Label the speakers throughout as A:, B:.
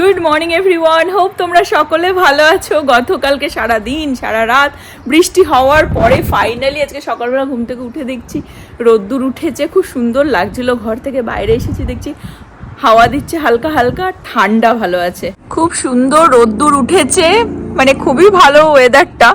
A: Good morning everyone, hope তোমরা সকলে ভালো আছো। গতকালকে সারা দিন সারা রাত বৃষ্টি হওয়ার পরে ফাইনালি আজকে সকালবেলা ঘুম থেকে উঠে দেখছি রোদ্দুর উঠেছে, খুব সুন্দর লাগছিল। ঘর থেকে বাইরে এসেছি, দেখছি হাওয়া দিচ্ছে হালকা হালকা, ঠান্ডা ভালো আছে, খুব সুন্দর রোদ্দুর উঠেছে, মানে খুবই ভালো ওয়েদারটা।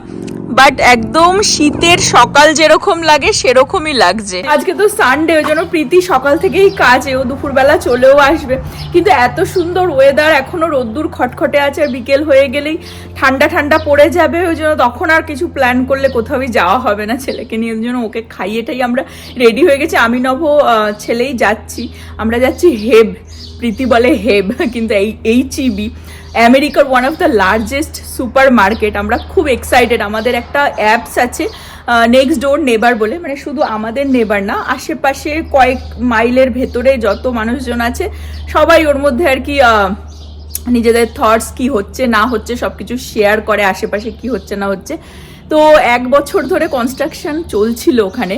A: বাট একদম শীতের সকাল যেরকম লাগে সেরকমই লাগছে। আজকে তো সানডে, ওই জন্য প্রীতি সকাল থেকেই কাজে, ও দুপুরবেলা চলেও আসবে। কিন্তু এত সুন্দর ওয়েদার, এখনো রোদ্দুর খটখটে আছে, আর বিকেল হয়ে গেলেই ঠান্ডা ঠান্ডা পড়ে যাবে। ওই জন্য তখন আর কিছু প্ল্যান করলে কোথাওই যাওয়া হবে না ছেলেকে নিয়ে। ওই জন্য ওকে খাইয়েটাই আমরা রেডি হয়ে গেছি। আমি নব ছেলেই যাচ্ছি, আমরা যাচ্ছি হেব, প্রীতি বলে হেব, কিন্তু HEB, আমেরিকার one of the largest super market. আমরা খুব এক্সাইটেড। আমাদের একটা অ্যাপস আছে নেক্সট ডোর নেবার বলে, মানে শুধু আমাদের নেবার না, আশেপাশে কয়েক মাইলের ভেতরে যত মানুষজন আছে সবাই ওর মধ্যে আর কি নিজেদের থটস কি হচ্ছে না হচ্ছে সব কিছু শেয়ার করে, আশেপাশে কি হচ্ছে না হচ্ছে। তো 1 বছর ধরে কনস্ট্রাকশন চলছিল ওখানে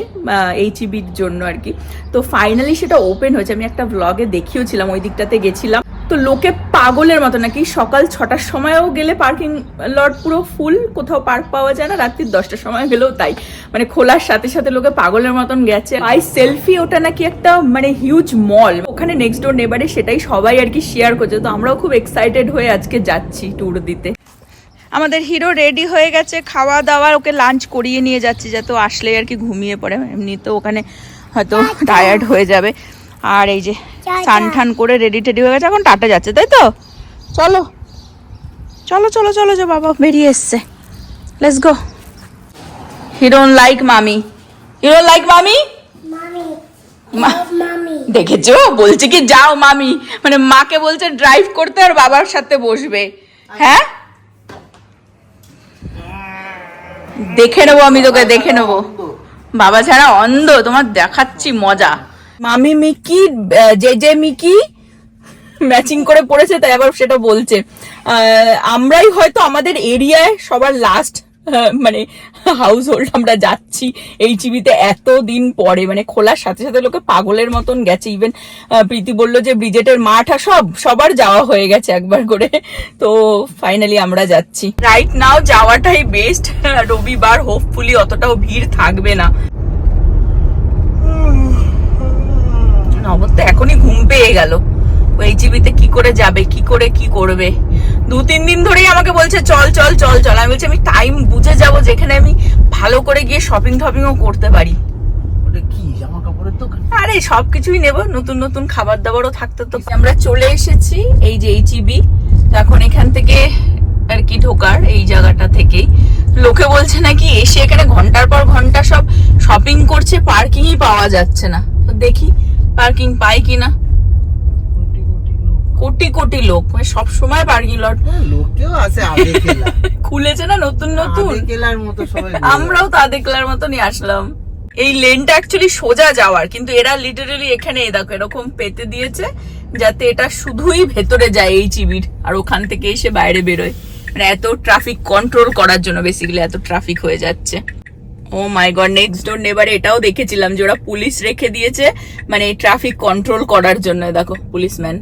A: HEBর জন্য আর কি। তো ফাইনালি সেটা ওপেন হয়েছে। আমি একটা ব্লগে দেখিয়েছিলাম, ওই দিকটাতে গেছিলাম। তো লোকে পাগলের মতো, নাকি সকাল 6টার সময়ও গেলে পার্কিং লট পুরো ফুল, কোথাও পার্ক পাওয়া যায় না। রাত্রি 10টার সময় গেলেও তাই, মানে খোলার সাথে সাথে লোকে পাগলের মতন গেছে। আই সেলফি, ওটা নাকি একটা মানে হিউজ মল ওখানে নেক্সট ডোর নেবারে, সেটাই সবাই আর কি শেয়ার করছে। তো আমরাও খুব এক্সাইটেড হয়ে আজকে যাচ্ছি ট্যুর দিতে। আমাদের হিরো রেডি হয়ে গেছে, খাওয়া দাওয়া, ওকে লাঞ্চ করিয়ে নিয়ে যাচ্ছি যাতে ও আসলে আর কি ঘুমিয়ে পড়ে, এমনি তো ওখানে হয়তো টায়ার্ড হয়ে যাবে। আর এই যে স্নান ঠান করে রেডি টেডি হয়ে গেছে, এখন টাটা যাচ্ছে, তাই তো? চলো চলো চলো চলো, যে বাবা বেরিয়ে এসছে, লেটস গো। হিরো লাইক মামি, হিরো লাইক মামি, দেখেছো বলছে কি যাও মামি, মানে মাকে বলছে ড্রাইভ করতে আর বাবার সাথে বসবে। হ্যাঁ দেখে নেবো, আমি তোকে দেখে নেবো, বাবা ছাড়া অন্ধ, তোমার দেখাচ্ছি মজা। মামি মিকি, জে মিকি ম্যাচিং করে পড়েছে, তাই আবার সেটা বলছে। আমরাই হয়তো আমাদের এরিয়ায় সবার লাস্ট মানে হাউস হোল্ড আমরা যাচ্ছি HEBতে এতদিন পরে, মানে খোলার সাথে সাথে লোকে পাগলের মতন গেছে। ইভেন প্রীতি বললো যে ব্রিজেটের মাঠ সবার যাওয়া হয়ে গেছে একবার করে। তো ফাইনালি আমরা যাচ্ছি। রাইট নাও যাওয়াটাই বেস্ট, রবিবার, হোপফুলি অতটাও ভিড় থাকবে না। নবত তো এখনই ঘুম পেয়ে গেল, HEBতে কি করে যাবে, কি করে কি করবে। 2-3 দিন ধরেই আমাকে বলছে চল চল চল চল। আমি বলছি আমি টাইম বুঝে যাব, যেখানে আমি ভালো করে গিয়ে শপিং টপিংও করতে পারি।
B: কি জামা কাপড়ের দোকান,
A: আরে সবকিছুই নেব, নতুন নতুন খাবার দাবারও থাকতে। তো আমরা চলে এসেছি এই যে HEB। এখন এখান থেকে আর কি ঢোকার, এই জায়গাটা থেকেই লোকে বলছে নাকি এসে এখানে ঘন্টার পর ঘন্টা সব শপিং করছে, পার্কিংই পাওয়া যাচ্ছে না। তো দেখি পার্কিং পাই কিনা। কোটি কোটি লোক, মানে সব সময় পার্কিং লট
B: লোকেও আছে আধে কেলা
A: খুলেছে না নতুন নতুন,
B: আধে কেলার মতো সবাই।
A: আমরাও তো আধে কেলার মতনই আসলাম। এই লেনটা অ্যাকচুয়ালি সোজা যাওয়ার, কিন্তু এরা লিটারালি এখানে দেখো এরকম পেতে দিয়েছে যাতে এটা শুধুই ভেতরে যায় HEBর, আর ওখান থেকে এসে বাইরে বেরোয়। মানে এত ট্রাফিক কন্ট্রোল করার জন্য বেসিক্যালি এত ট্রাফিক হয়ে যাচ্ছে। ও মাই গড, নেক্সট ডোর নেবারে এটাও দেখেছিলাম যে ওরা পুলিশ রেখে দিয়েছে, মানে ট্রাফিক কন্ট্রোল করার জন্য। দেখো পুলিশম্যান,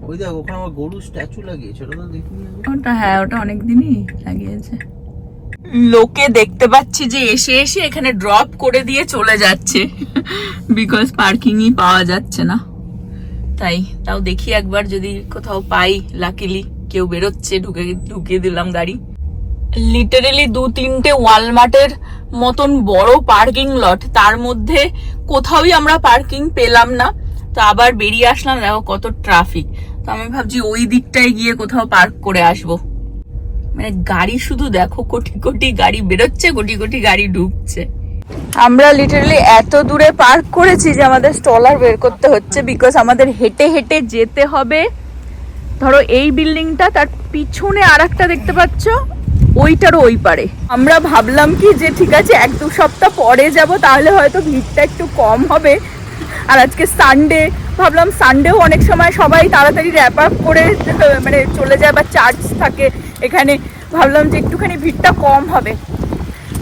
B: ওই দেখো ওখানে আমার গরু স্ট্যাচু লাগিয়েছে, ওটা তো দেখিনি।
A: ওটা হ্যাঁ, ওটা অনেকদিনই লাগিয়েছে। লোকে দেখতে পাচ্ছি যে এসে এসে এখানে ড্রপ করে দিয়ে চলে যাচ্ছে, বিকজ পার্কিংই পাওয়া যাচ্ছে না। তাই তাও দেখি একবার যদি কোথাও পাই, লাকিলি কেউ বেরোচ্ছে, ঢুকিয়ে দিলাম গাড়ি। লিটারেলি 2-3টে ওয়ালমার্টের মতন বড় পার্কিং লট, তার মধ্যে কোথাওই আমরা পার্কিং পেলাম না। তো আবার বেরিয়ে আসলাম, দেখো কত ট্রাফিক। তো আমি ভাবছি ওই দিকটায় গিয়ে কোথাও পার্ক করে আসবো। মানে গাড়ি শুধু দেখো, কোটি কোটি গাড়ি বেরোচ্ছে, কোটি কোটি গাড়ি ঢুকছে। আমরা লিটারালি এত দূরে পার্ক করেছি যে আমাদের স্টলার বের করতে হচ্ছে, বিকজ আমাদের হেঁটে হেঁটে যেতে হবে। ধরো এই বিল্ডিংটা, তার পিছনে আর একটা দেখতে পাচ্ছ, ওইটারও ওই পারে। আমরা ভাবলাম কি যে ঠিক আছে 1-2 সপ্তাহ পরে যাব, তাহলে হয়তো ভিড়টা একটু কম হবে। আর আজকে সানডে, ভাবলাম সানডেও অনেক সময় সবাই তাড়াতাড়ি র্যাপ আপ করে মানে চলে যায়, বা চার্জ থাকে এখানে। ভাবলাম যে একটুখানি ভিড়টা কম হবে।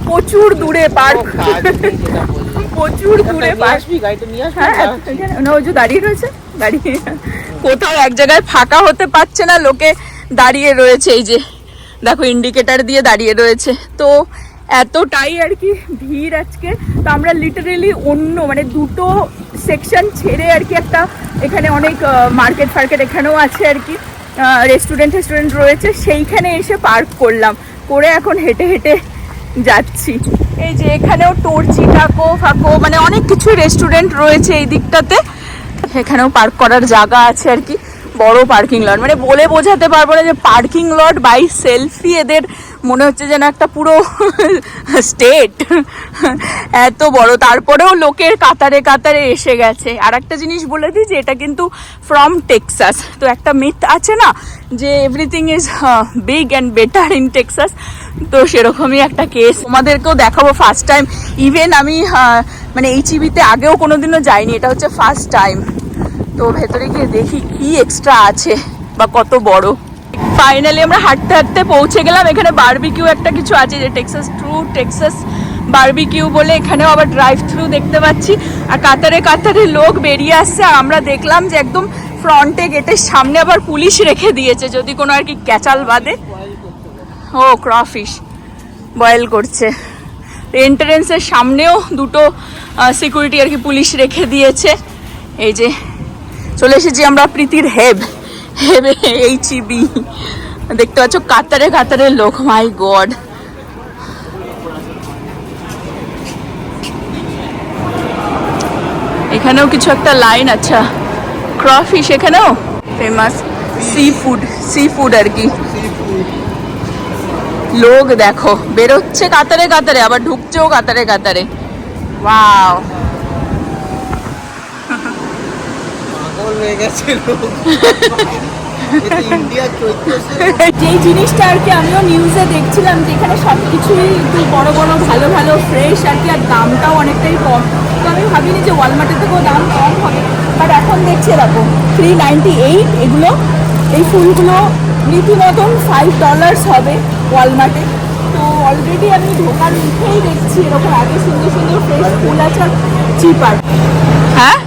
A: প্রচুর দূরে পার্ক, প্রচুর দূরে পার্ক। হ্যাঁ, ওই যে দাঁড়িয়ে রয়েছে গাড়ি, কোথাও এক জায়গায় ফাঁকা হতে পারছে না, লোকে দাঁড়িয়ে রয়েছে। এই যে দেখো ইন্ডিকেটার দিয়ে দাঁড়িয়ে রয়েছে। তো এতটাই আর কি ভিড় আজকে। তো আমরা লিটারেলি অন্য মানে দুটো সেকশন ছেড়ে আর কি একটা এখানে অনেক মার্কেট ফার্কেট এখানেও আছে আর কি, রেস্টুরেন্ট রয়েছে, সেইখানে এসে পার্ক করলাম, করে এখন হেঁটে হেঁটে যাচ্ছি। এই যে এখানেও টর্চি ফাঁকো মানে অনেক কিছু রেস্টুরেন্ট রয়েছে এই দিকটাতে, এখানেও পার্ক করার জায়গা আছে আর কি, বড় পার্কিং লট। মানে বলে বোঝাতে পারবো না যে পার্কিং লট বাই সেলফি এদের মনে হচ্ছে যেন একটা পুরো স্টেট, এত বড়। তারপরেও লোকের কাতারে কাতারে এসে গেছে। আর একটা জিনিস বলে দিই যে এটা কিন্তু ফ্রম টেক্সাস। তো একটা মিথ আছে না যে everything is big and better in Texas, তো সেরকমই একটা কেস। তোমাদেরকেও দেখাবো ফার্স্ট টাইম। ইভেন আমি মানে HEB-তে আগেও কোনোদিনও যাইনি, এটা হচ্ছে ফার্স্ট টাইম। তো ভেতরে গিয়ে দেখি কি এক্সট্রা আছে বা কত বড়। ফাইনালি আমরা হাঁটতে হাঁটতে পৌঁছে গেলাম। এখানে বারবিকিউ একটা কিছু আছে, যে টেক্সাস বারবিকিউ বলে, এখানেও আবার ড্রাইভ থ্রু দেখতে পাচ্ছি। আর কাতারে কাতারে লোক বেরিয়ে আসছে। আর আমরা দেখলাম যে একদম ফ্রন্টে গেটের সামনে আবার পুলিশ রেখে দিয়েছে, যদি কোনো আর কি ক্যাচাল বাদে। ও ক্রফিশ বয়েল করছে। এন্ট্রেন্সের সামনেও দুটো সিকিউরিটি আর কি পুলিশ রেখে দিয়েছে। এই যে চলে এসেছি আমরা প্রীতির হেবে HEB। দেখতে পাচ্ছ কাতারে কাতারে লোক, মাই গড। এখানেও কিছু একটা লাইন, আচ্ছা ক্রফিশ এখানেও ফেমাস সি ফুড আর কি। লোক দেখো বেরোচ্ছে কাতারে কাতারে, আবার ঢুকছেও কাতারে কাতারে। ওয়াও, যে জিনিসটা আর কি আমিও নিউজে দেখছিলাম যে এখানে সব কিছুই একটু বড় বড় ভালো ভালো ফ্রেশ আর কি, আর দামটাও অনেকটাই কম। তো আমি ভাবিনি যে ওয়ালমার্টের থেকেও দাম কম হবে, বাট এখন দেখছি এরকম $3.98 এগুলো। এই ফুলগুলো রীতিমতন $5 হবে ওয়ালমার্টে। তো অলরেডি আমি ঢোকার মুখেই দেখছি এরকম এত সুন্দর সুন্দর ফ্রেশ ফুল আছে, চিপার। হ্যাঁ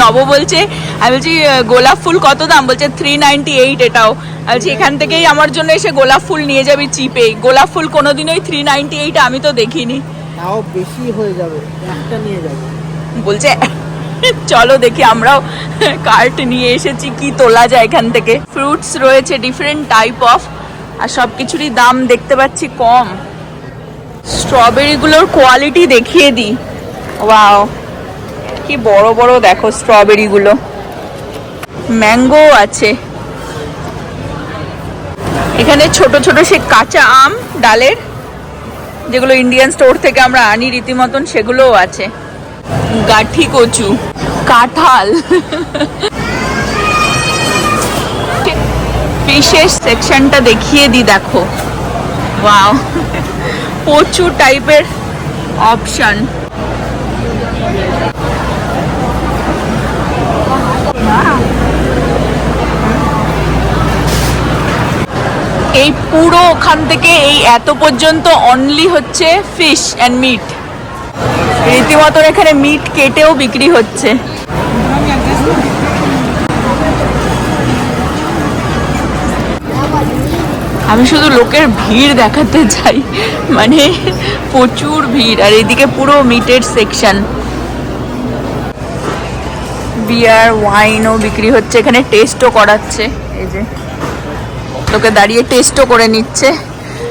A: নব বলছে, আমি বলছি গোলাপ ফুল কত দাম, বলছে $3.98 এটাও। বলছি এখান থেকেই আমার জন্য এসে গোলাপ ফুল নিয়ে যাবি চিপে। গোলাপ ফুল কোনোদিনই $3.98 আমি তো দেখিনি।
B: তাও বেশি হয়ে যাবে, একটা নিয়ে যাবে
A: বলছে চলো দেখি। আমরাও কার্ট নিয়ে এসেছি, কি তোলা যায় এখান থেকে। ফ্রুটস রয়েছে ডিফারেন্ট টাইপ অফ, আর সব কিছুরই দাম দেখতে পাচ্ছি কম। স্ট্রবেরিগুলোর কোয়ালিটি দেখিয়ে দিই। ওয়াও, কি বড় বড় দেখো স্ট্রবেরি গুলো। ম্যাঙ্গো আছে এখানে, ছোট ছোট সে কাঁচা আম ডালের, যেগুলো ইন্ডিয়ান স্টোর থেকে আমরা আনি রীতিমতন, সেগুলোও আছে। গাঠি কচু, কাঁঠাল। ফিশের সেকশনটা দেখিয়ে দিই, দেখো ওয়াও, প্রচুর টাইপের অপশন। এই পুরো ওখান থেকে এই এত পর্যন্ত অনলি হচ্ছে ফিশ অ্যান্ড মিট। রীতিমতো এখানে মিট কেটেও বিক্রি হচ্ছে। আমি শুধু লোকের ভিড় দেখাতে চাই, মানে প্রচুর ভিড়। আর এদিকে পুরো মিটের সেকশন, বিয়ার ওয়াইনও বিক্রি হচ্ছে এখানে, টেস্টও করাচ্ছে। এই যে লোকে দাঁড়িয়ে টেস্টও করে নিচ্ছে।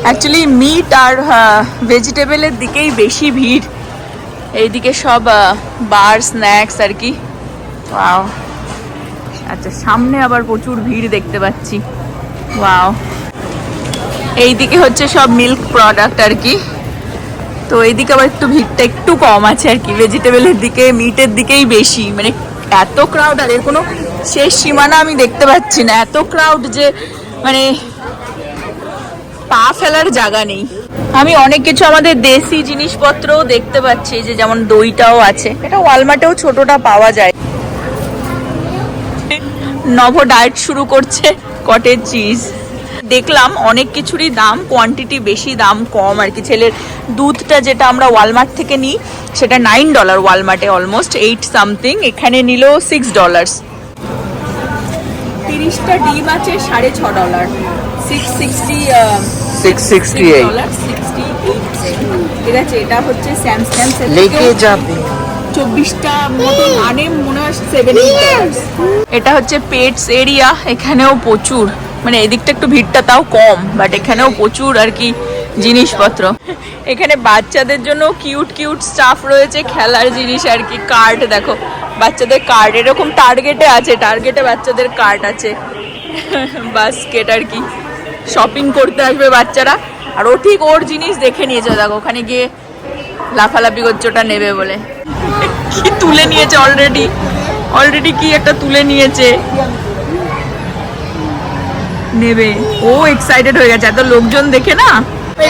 A: অ্যাকচুয়ালি মিট আর ভেজিটেবলের দিকেই বেশি ভিড়, এইদিকে সব বার স্ন্যাক্স আর কি। ওয়াও, আচ্ছা সামনে আবার প্রচুর ভিড় দেখতে পাচ্ছি। ওয়াও, এইদিকে হচ্ছে সব মিল্ক প্রোডাক্ট আর কি। তো এইদিকে আবার একটু ভিড়টা একটু কম আছে আর কি, ভেজিটেবলের দিকে মিটের দিকেই বেশি। মানে এত ক্রাউড, আর এর কোনো শেষ সীমানা আমি দেখতে পাচ্ছি না। এত ক্রাউড যে মানে পা ফেলার জায়গা নেই। আমি অনেক কিছু আমাদের দেশি জিনিসপত্রও দেখতে পাচ্ছি, যে যেমন দইটাও আছে, এটা ওয়ালমার্টেও ছোটটা পাওয়া যায়। নভ ডায়েট শুরু করছে, কটেজ চিজ। দেখলাম অনেক কিছুরই দাম কোয়ান্টিটি বেশি, দাম কম আর কি। ছেলের দুধটা যেটা আমরা ওয়ালমার্ট থেকে নিই সেটা $9, ওয়ালমার্টে অলমোস্ট 8 সামথিং, এখানে নিল $6। 30টা ডিম আছে $6.5 $668 ঠিক আছে। এটা হচ্ছে স্যামসাং
B: লেকে যাবে
A: 24টা মতো আনে মনে হয় $7-8। এটা হচ্ছে পেটস এরিয়া, এখানেও প্রচুর মানে এদিকটা একটু ভিড়টা তাও কম, বাট এখানেও প্রচুর আর কি জিনিসপত্র। এখানে বাচ্চাদের জন্য কিউট কিউট স্টাফ রয়েছে, খেলার জিনিস আর কি। কার্ড দেখো, বাচ্চাদের কার্ড এরকম টার্গেটে আছে, টার্গেটে বাচ্চাদের কার্ড আছে। বাস্কেট আর কি, শপিং করতে আসবে বাচ্চারা। আর ও ঠিক ওর জিনিস দেখে নিয়েছে, দেখো ওখানে গিয়ে লাফালাফি করছে ওটা নেবে বলে। কি তুলে নিয়েছে অলরেডি কি একটা তুলে নিয়েছে, নেবে। ও এক্সাইটেড হয়ে গেছে, এত লোকজন দেখে না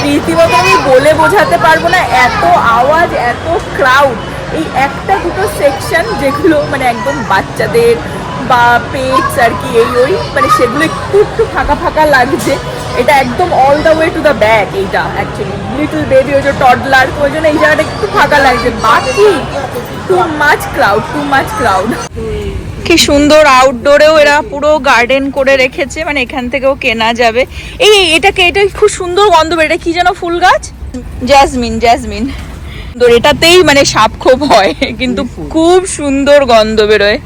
A: রীতিমতো আমি বলে বোঝাতে পারবো না, এত আওয়াজ, এত ক্রাউড। এই একটা দুটো সেকশন যেগুলো মানে একদম বাচ্চাদের বা পেটস আর কি, ওই মানে সেগুলো একটু একটু ফাঁকা ফাঁকা লাগছে। এটা একদম all the way to the back, এইটা অ্যাকচুয়ালি লিটল বেবি, ওই যে টডলার, ওই জন্য এই জায়গাটা একটু ফাঁকা লাগছে। বাকি টু মাচ ক্রাউড। কি সুন্দর আউটডোরেও এরা পুরো গার্ডেন করে রেখেছে, মানে এখান থেকেও কেনা যাবে। এটা খুব সুন্দর গন্ধ বের, এটা কি যেন ফুল গাছ, জ্যাসমিন। তো এটাতেই মানে সাপ খোপ হয়, কিন্তু খুব সুন্দর গন্ধ বেরোয়।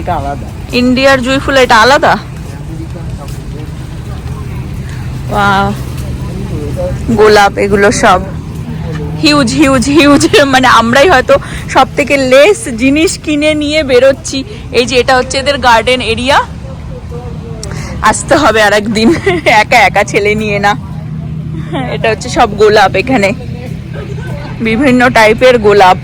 B: এটা আলাদা,
A: ইন্ডিয়ার জুঁই ফুল, এটা আলাদা। গোলাপ, এগুলো সব হিউজ মানে আমরাই হয়তো সব থেকে লেস জিনিস কিনে নিয়ে বেরোচ্ছি। এই যে এটা হচ্ছে এদের গার্ডেন এরিয়া, আসতে হবে আর একদিন, একা ছেলে নিয়ে না। এটা হচ্ছে সব গোলাপ, এখানে বিভিন্ন টাইপের গোলাপ।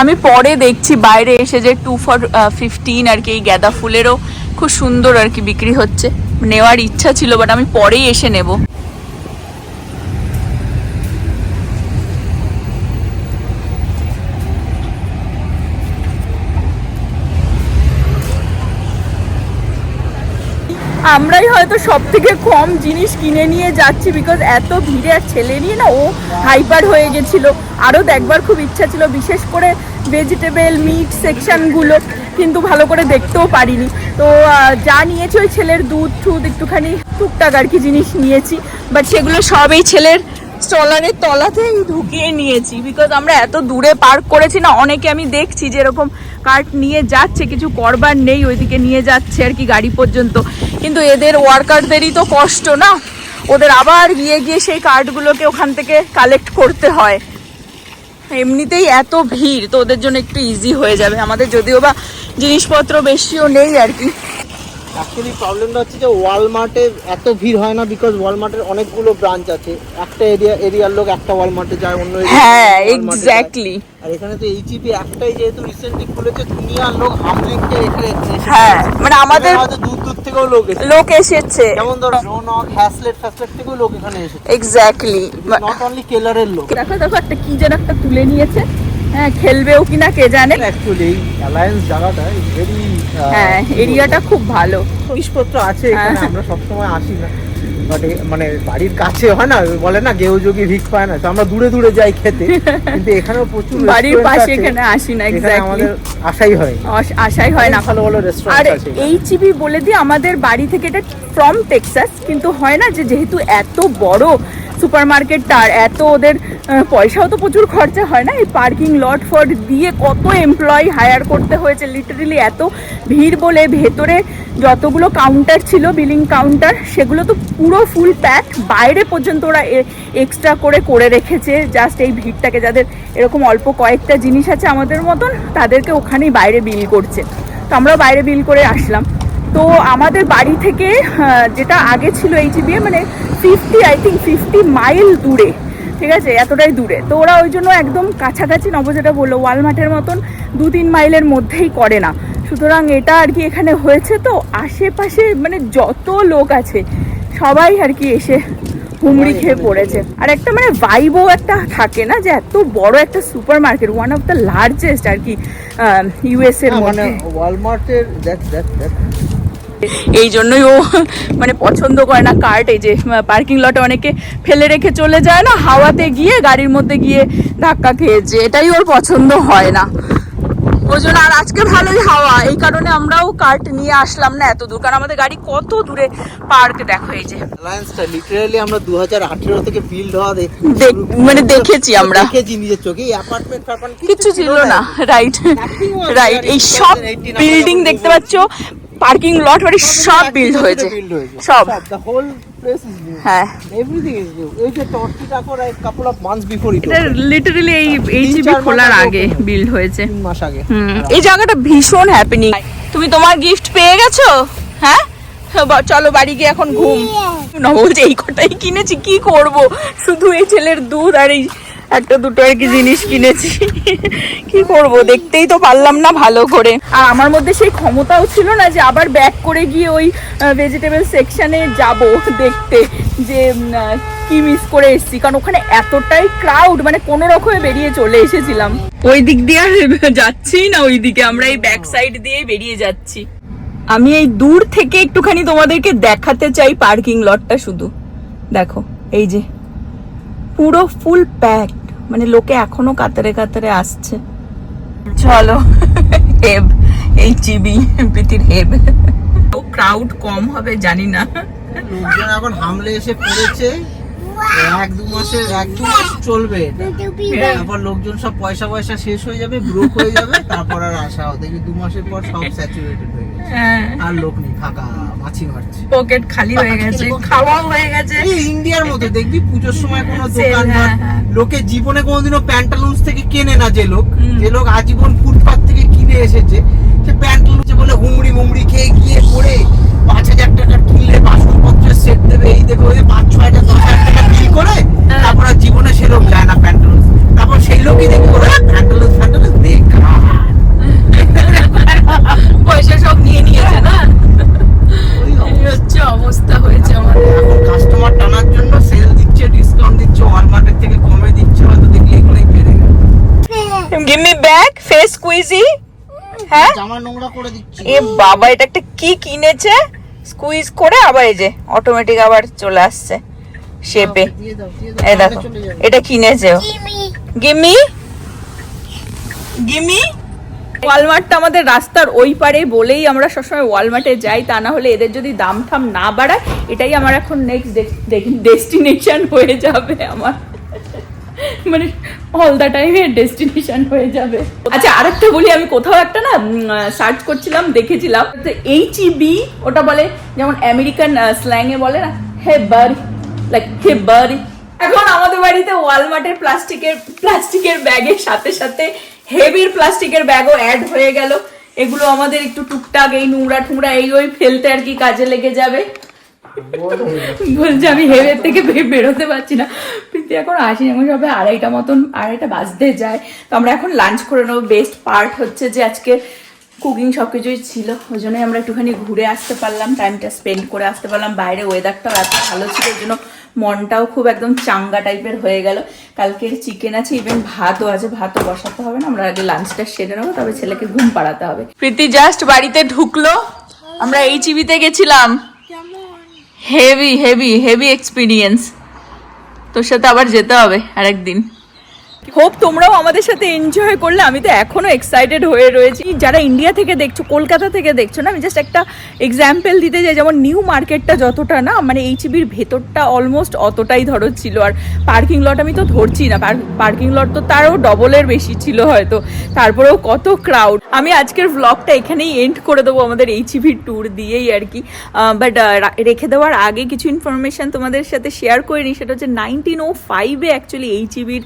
A: আমি পরে দেখছি বাইরে এসে যে 2 for 15 আর কি, এই গাঁদা ফুলেরও খুব সুন্দর আর কি বিক্রি হচ্ছে। নেওয়ার ইচ্ছা ছিল, বাট আমি পরেই এসে নেব। আমরাই হয়তো সব থেকে কম জিনিস কিনে নিয়ে যাচ্ছি, বিকজ এত ভিড়ে। আর ছেলে নিয়ে না ও হাইপার হয়ে গেছিল, আরও দেখবার খুব ইচ্ছা ছিল, বিশেষ করে ভেজিটেবল মিট সেকশনগুলো, কিন্তু ভালো করে দেখতেও পারিনি। তো যা নিয়েছি ওই ছেলের দুধ একটুখানি টুকটাক আর কি জিনিস নিয়েছি, বাট সেগুলো সব এই ছেলের স্টলারের তলাতেই ঢুকিয়ে নিয়েছি, বিকজ আমরা এত দূরে পার্ক করেছি না। অনেকে আমি দেখছি যে এরকম কার্ট নিয়ে যাচ্ছে, কিছু করবার নেই, ওইদিকে নিয়ে যাচ্ছে আর কি গাড়ি পর্যন্ত। কিন্তু এদের ওয়ার্কারদেরই তো কষ্ট না, ওদের আবার গিয়ে সেই কার্ডগুলোকে ওখান থেকে কালেক্ট করতে হয়। এমনিতেই এত ভিড়, তো ওদের জন্য একটু ইজি হয়ে যাবে। আমাদের যদিও বা জিনিসপত্র বেশিও নেই আর কি।
B: অ্যাকচুয়ালি প্রবলেমটা হচ্ছে যে ওয়ালমার্টে এত ভিড় হয় না, বিকজ ওয়ালমার্টের অনেকগুলো ব্রাঞ্চ আছে। একটা এরিয়ার লোক একটা ওয়ালমার্টে যায়, অন্য
A: হ্যাঁ এক্স্যাক্টলি।
B: আর এখানে তো এইচইপি একটাই যেহেতু রিসেন্টলি খুলেছে, দুনিয়ার লোক হামলিংকে এখানে এসেছে।
A: হ্যাঁ মানে আমাদের
B: হয়তো দূর থেকেও লোক এসেছে, যেমন ধরো রোনক, হ্যাসলেট থেকেও লোক এখানে এসেছে।
A: এক্স্যাক্টলি,
B: নট অনলি কেলারের লোক।
A: দেখো একটা কি যেন একটা তুলে নিয়েছে, হ্যাঁ খেলবেও কিনা কে জানে।
B: অ্যাকচুয়ালি অ্যালায়েন্স জায়গাটা ভেরি,
A: হ্যাঁ এরিয়াটা খুব ভালো,
B: জিনিসপত্র আছে এখানে। আমরা সবসময় আসি না, বাট মানে বাড়ির কাছে হয় না, বলে না গেউ যোগী ভিক পায় না, তো আমরা দূরে যাই খেতে। কিন্তু এখানেও প্রচুর
A: বাড়ির পাশে এখানে আসি না, এক্স্যাক্টলি
B: আমাদের আশাই হয় না। ভালো রেস্টুরেন্ট আছে।
A: আর এইচইবি বলে দিই, আমাদের বাড়ি থেকে এটা ফ্রম টেক্সাস, কিন্তু হয় না যে যেহেতু এত বড় সুপার মার্কেটটা, আর এত ওদের পয়সাও তো প্রচুর খরচা হয় না, এই পার্কিং লট ফট দিয়ে কত এমপ্লয়ি হায়ার করতে হয়েছে। লিটারেলি এত ভিড় বলে ভেতরে যতগুলো কাউন্টার ছিল, বিলিং কাউন্টার, সেগুলো তো পুরো ফুল প্যাক, বাইরে পর্যন্ত ওরা এক্সট্রা করে রেখেছে জাস্ট এই ভিড়টাকে। যাদের এরকম অল্প কয়েকটা জিনিস আছে আমাদের মতন, তাদেরকে ওখানেই বাইরে বিল করছে। তো আমরাও বাইরে বিল করে আসলাম। তো আমাদের বাড়ি থেকে যেটা আগে ছিল এইচইবি, মানে 50 মাইল দূরে, ঠিক আছে, এতটাই দূরে। তো ওরা ওই জন্য একদম কাছাকাছি, নব যেটা বললো ওয়ালমার্টের মতন 2-3 মাইলের মধ্যেই করে না। সুতরাং এটা আর কি এখানে হয়েছে। তো আশেপাশে মানে যত লোক আছে সবাই আর কি এসে হুমড়ি খেয়ে পড়েছে। আর একটা মানে ভাইবও একটা থাকে না, যে এত বড় একটা supermarket, one of the largest আর কি ইউএস এর মধ্যে।
B: ওয়ালমার্টের
A: এই জন্যই ও মানে পছন্দ করে না কার্ট। এই যে পার্কিং লটে অনেকে ফেলে রেখে চলে যায় না, হাওয়াতে গিয়ে গাড়ির মধ্যে গিয়ে ধাক্কা খেয়েছে, এটাই ওর পছন্দ হয় না। ওই জন্য আর আজকে ভালোই হাওয়া, এই কারণে আমরাও কার্ট নিয়ে আসলাম না এত দূর, কারণ আমাদের গাড়ি কত দূরে পার্ক দেখো। এই যে
B: অ্যালায়েন্সটা লিটারালি আমরা 2018 থেকে বিল্ড হওয়া
A: মানে দেখেছি আমরা,
B: দেখেছি নিজের চোখে। এই অ্যাপার্টমেন্ট
A: কিছু ছিল না, রাইট রাইট। এই সব বিল্ডিং দেখতে পাচ্ছ, পার্কিং লট মানে সব বিল্ড হয়েছে, সব
B: the whole place is new.
A: হ্যাঁ
B: Everything is new. এই যে টর্টিটা করে a couple of months before it
A: এটা
B: opened.
A: লিটারালি এই এইচবি খোলার আগে বিল্ড হয়েছে।
B: 3 মাস আগে।
A: এই জায়গাটা ভীষণ হ্যাপেনিং। তুমি তোমার গিফট পেয়ে গেছো? হ্যাঁ, চলো বাড়ি গিয়ে এখন ঘুম। না বলছে এই কটাই কিনেছি, কি করব, শুধু এই ছেলের দুধ আর এই একটা দুটো আর কি জিনিস কিনেছি, কি করব, দেখতেই তো পারলাম না ভালো করে। আর আমার মধ্যে সেই ক্ষমতাও ছিল না যে আবার ব্যাক করে গিয়ে ওই ভেজিটেবল সেকশনে যাব দেখতে যে কি মিস করে এসেছি, কারণ ওখানে এতটাই ক্রাউড, মানে কোনো রকমে বেরিয়ে চলে এসেছিলাম। ওই দিক দিয়ে আর যাচ্ছি না, ওই দিকে আমরা এই ব্যাক সাইড দিয়ে বেরিয়ে যাচ্ছি। আমি এই দূর থেকে একটুখানি তোমাদেরকে দেখাতে চাই পার্কিং লটটা, শুধু দেখো এই যে পুরো ফুল প্যাকড, মানে লোকে এখনো কাতারে কাতারে আসছে। চলো হেব, এই চিবি পৃথিবীর হেব। ও ক্রাউড কম হবে জানি না,
B: লোকজন এখন হামলে এসে পড়েছে। 1-2 মাস চলবে এটা। তারপর লোকজন সব পয়সা শেষ হয়ে যাবে, ব্রোক হয়ে যাবে, তারপর আর আসা হবে। দেখবি 2 মাসের পর সব স্যাচুরেটেড হয়ে গেছে, আর লোক নেই, ফাঁকা, মাছি মারছে,
A: পকেট খালি হয়ে গেছে, খাওয়া হয়ে গেছে।
B: এই ইন্ডিয়ার মতো দেখবি পুজোর সময় কোনো দোকান লোকে জীবনে কোনোদিনও প্যান্টালুন্স থেকে কেনে না, যে লোক আজীবন ফুটপাত থেকে কিনে এসেছে, সে প্যান্টালুন্স বলে হুমড়ি খেয়ে গিয়ে পড়ে 5,000 টাকা কিনলে বাসনপত্রের সেট দেবে, এই দেবে, ওই 5-6,000 10,000 টাকা বিল করে তারপর আর জীবনে সে লোক যায় না প্যান্টালুন্স। তারপর সেই লোকই দেখি ওরা প্যান্টালুন্স দেখা
A: পয়সা সব নিয়ে নিয়েছে না, এই হচ্ছে অবস্থা হয়েছে আমাদের।
B: এখন কাস্টমার টানার জন্য সেল দিচ্ছে, ডিসকাউন্ট দিচ্ছে, ওয়ালমার্টের থেকে কমে দিচ্ছে, হয়তো দেখলে এগুলোই পেরে গেল।
A: Give me back face squeegee. হ্যাঁ,
B: জামা নোংরা করে দিচ্ছে।
A: এ বাবা, এটা একটা কি কিনেছে, স্কুইজ করে আবার এই যে অটোমেটিক আবার চলে আসছে শেপে। এই দেখো এটা কিনেছে ও। Gimme gimme. ওয়ালমার্টটা আমাদের রাস্তার ওই পারে বলেই আমরা সবসময় ওয়ালমার্টে যাই, তা না হলে এদের যদি দাম থাম না বাড়ায়, এটাই আমার এখন নেক্সট ডেস্টিনেশন হয়ে যাবে আমার, মানে অল দ্য টাইমের ডেস্টিনেশন হয়ে যাবে। আচ্ছা আরেকটা বলি, আমি কোথাও একটা না সার্চ করছিলাম, দেখেছিলাম এইচইবি, ওটা বলে যেমন আমেরিকান স্ল্যাং এ বলে না হেবার, লাইক হেবার। এখন আমাদের বাড়িতে ওয়ালমার্টের প্লাস্টিকের ব্যাগের সাথে সাথে হেভির প্লাস্টিকের ব্যাগও অ্যাড হয়ে গেল। এগুলো আমাদের একটু টুকটাক এই নোংরা ঠুংরা এই ওই ফেলতে আর কি কাজে লেগে যাবে। বলছে আমি হেভের থেকে বেরোতে পারছি না। প্রীতি এখন আসি, এখন সবাই 2:30 বাজতে যায়। তো আমরা এখন লাঞ্চ করে নেবো। বেস্ট পার্ট হচ্ছে যে আজকে কুকিং সব কিছুই ছিল, ওই জন্যই আমরা একটুখানি ঘুরে আসতে পারলাম, টাইমটা স্পেন্ড করে আসতে পারলাম। বাইরে ওয়েদারটাও এত ভালো ছিল, ওই জন্য মনটাও খুব একদম চাঙ্গা টাইপের হয়ে গেল। কালকের চিকেন আছে, ইভেন ভাতও আছে, ভাতও বসাতে হবে না, আমরা আগে লাঞ্চটা সেরে নেবো, তবে ছেলেকে ঘুম পাড়াতে হবে। প্রীতি জাস্ট বাড়িতে ঢুকলো, আমরা এইচইবিতে গেছিলাম, হেভি হেভি হেভি এক্সপিরিয়েন্স। তোর সাথে আবার যেতে হবে আরেকদিন। হোপ তোমরাও আমাদের সাথে এনজয় করলে। আমি তো এখনো এক্সাইটেড হয়ে রয়েছি। যারা ইন্ডিয়া থেকে দেখছো, কলকাতা থেকে দেখছো না, আমি জাস্ট একটা এক্সাম্পল দিতে চাই। যেমন নিউ মার্কেটটা যতটা না, মানে এইচবির ভেতরটা অলমোস্ট অতটাই ধরো ছিল। আর পার্কিং লট আমি তো ধরছি না, পার্কিং লট তো তারও ডবলের বেশি ছিল হয়তো, তারপরেও কত ক্রাউড। আমি আজকের ভ্লগটা এখানেই এন্ড করে দেবো আমাদের এইচবির ট্যুর দিয়েই আর কি। বাট রেখে দেওয়ার আগে কিছু ইনফরমেশন তোমাদের সাথে শেয়ার করে নিই। সেটা হচ্ছে 1905-এ অ্যাকচুয়ালি এইচবির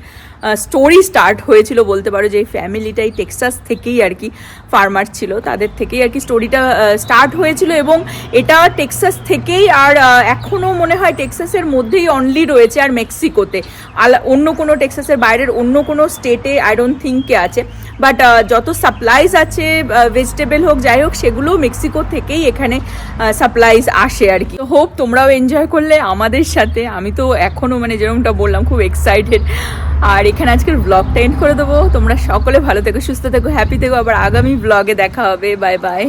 A: স্টোরি স্টার্ট হয়েছিল বলতে পারো, যে এই ফ্যামিলিটাই টেক্সাস থেকেই আর কি ফার্মার ছিল, তাদের থেকেই আর কি স্টোরিটা স্টার্ট হয়েছিল। এবং এটা টেক্সাস থেকেই, আর এখনও মনে হয় টেক্সাসের মধ্যেই অনলি রয়েছে, আর মেক্সিকোতে, অন্য কোনো টেক্সাসের বাইরের অন্য কোনো স্টেটে আই ডোন্ট থিঙ্কে আছে। বাট যত সাপ্লাইজ আছে ভেজিটেবল হোক যাই হোক, সেগুলো মেক্সিকো থেকেই এখানে সাপ্লাইজ আসে আর কি। হোপ তোমরাও এনজয় করলে আমাদের সাথে। আমি তো এখনও মানে যেরকমটা বললাম খুব এক্সাইটেড। আর এখানে আজকের ব্লগটা এন্ড করে দেবো। তোমরা সকলে ভালো থেকো, সুস্থ থেকো, হ্যাপি থেকো। আবার আগামী ব্লগে দেখা হবে। Bye bye.